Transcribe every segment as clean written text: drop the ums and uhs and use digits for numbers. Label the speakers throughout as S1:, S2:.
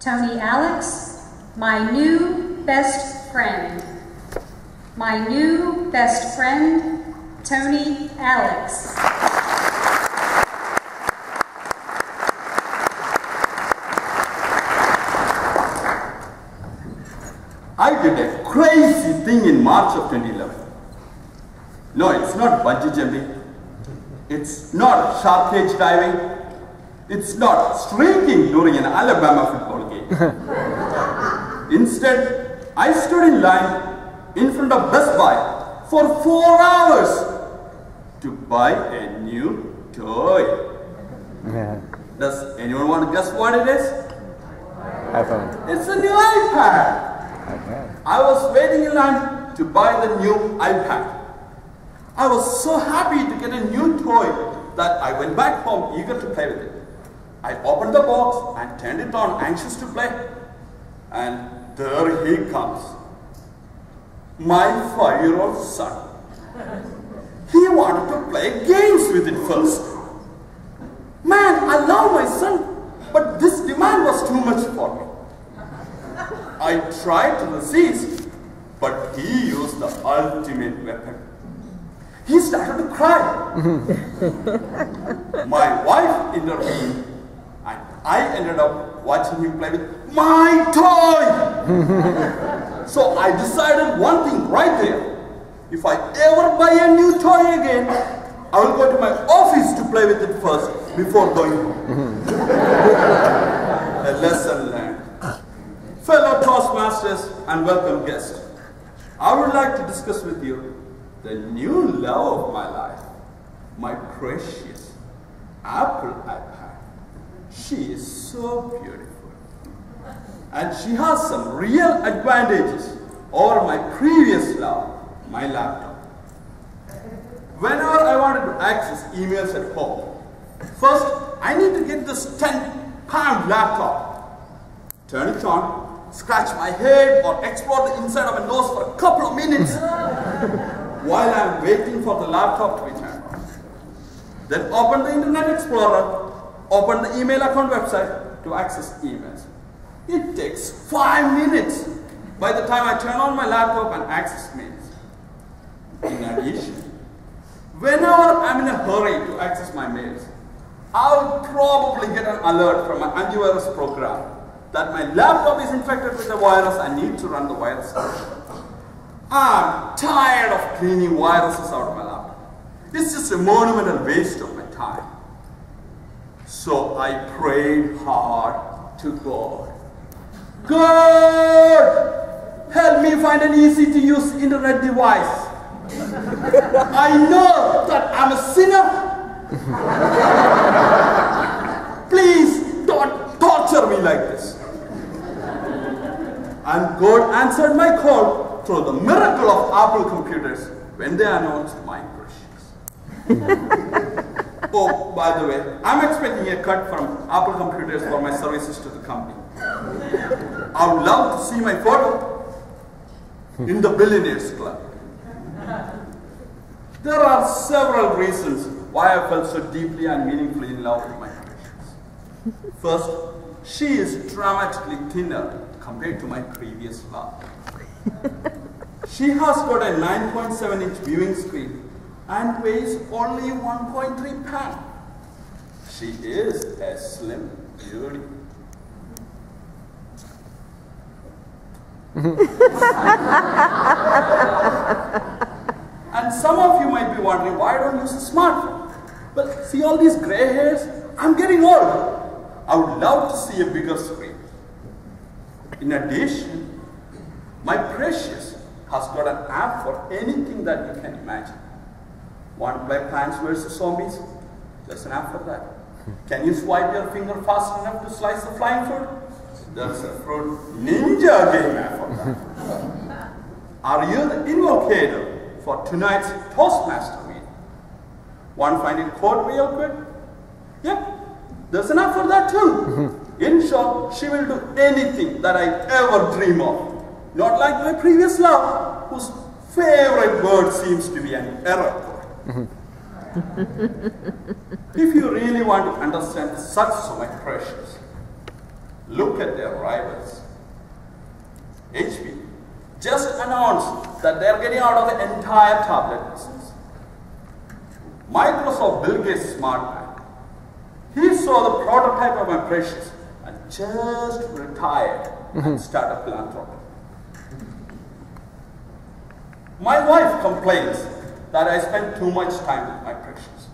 S1: Tony Alex, my new best friend. My new best friend, Tony Alex.
S2: I did a crazy thing in March of 2011. No, it's not bungee jumping. It's not shark cage diving. It's not streaking during an Alabama football game. Instead, I stood in line in front of Best Buy for 4 hours to buy a new toy.
S3: Yeah.
S2: Does anyone want to guess what it is?
S3: iPhone.
S2: It's a new iPad.
S3: Okay.
S2: I was waiting in line to buy the new iPad. I was so happy to get a new toy that I went back home eager to play with it. I opened the box and turned it on, anxious to play. And there he comes. My 5-year-old son. He wanted to play games with it first. Man, I love my son, but this demand was too much for me. I tried to resist, but he used the ultimate weapon. He started to cry. My wife intervened, and I ended up watching him play with my toy. So I decided one thing right there. If I ever buy a new toy again, I will go to my office to play with it first before going home. A lesson learned. Fellow Toastmasters and welcome guests, I would like to discuss with you the new love of my life, my precious Apple iPad. She is so beautiful. And she has some real advantages over my previous love, my laptop. Whenever I wanted to access emails at home, first I need to get this 10-pound laptop, turn it on, scratch my head or explore the inside of my nose for a couple of minutes while I'm waiting for the laptop to be turned on. Then open the Internet Explorer, open the email account website to access emails. It takes 5 minutes by the time I turn on my laptop and access mails. In addition, whenever I'm in a hurry to access my mails, I'll probably get an alert from my antivirus program that my laptop is infected with a virus and need to run the virus. I'm tired of cleaning viruses out of my laptop. It's just a monumental waste of my time. So I prayed hard to God. God, help me find an easy-to-use internet device. I know that I'm a sinner. Please don't torture me like this. And God answered my call through the miracle of Apple computers when they announced my precious. Oh, by the way, I'm expecting a cut from Apple computers for my services to the company. I would love to see my photo in the Billionaires Club. There are several reasons why I felt so deeply and meaningfully in love with my precious. First, she is dramatically thinner compared to my previous love. She has got a 9.7-inch viewing screen and weighs only 1.3 pounds. She is a slim beauty. And some of you might be wondering, why don't you use a smartphone? Well, see all these gray hairs? I'm getting old. I would love to see a bigger screen. In addition, my precious has got an app for anything that you can imagine. Want to play Plants vs. Zombies? There's an app for that. Can you swipe your finger fast enough to slice the flying fruit? There's a fruit ninja game app for that. Are you the invocator for tonight's Toastmaster meeting? Want to find a code real quick? Yep, there's an app for that too. In short, she will do anything that I ever dream of. Not like my previous love, whose favorite word seems to be an error code. If you really want to understand the success of my precious, Look at their rivals. HP just announced that they're getting out of the entire tablet business. Microsoft Bill Gates' smart man. He saw the prototype of my Precious and just retired and started philanthropy. My wife complains that I spend too much time with my Precious.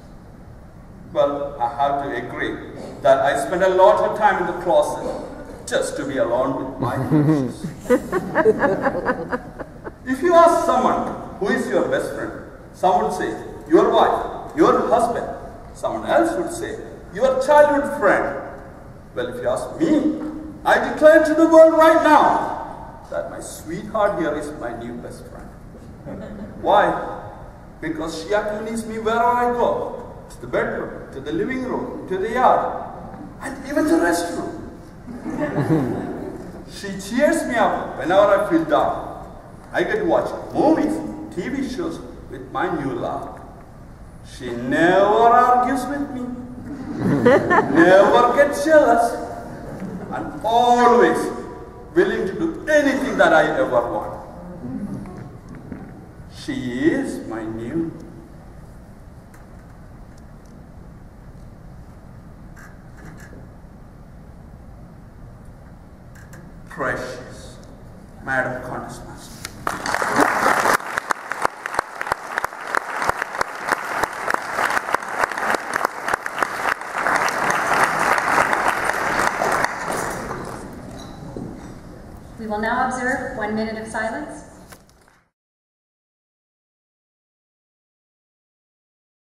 S2: Well, I have to agree that I spend a lot of time in the closet just to be alone with my Precious. If you ask someone who is your best friend, some would say your wife, your husband. Someone else would say your childhood friend. Well, if you ask me, I declare to the world right now that my sweetheart here is my new best friend. Why? Because she accompanies me wherever I go. To the bedroom, to the living room, to the yard, and even the restroom. She cheers me up whenever I feel down. I get to watch movies, TV shows with my new love. She never argues with me, never gets jealous, and always willing to do anything that I ever want. She is my new Precious, Madam Contest Master.
S1: We will now observe 1 minute of silence.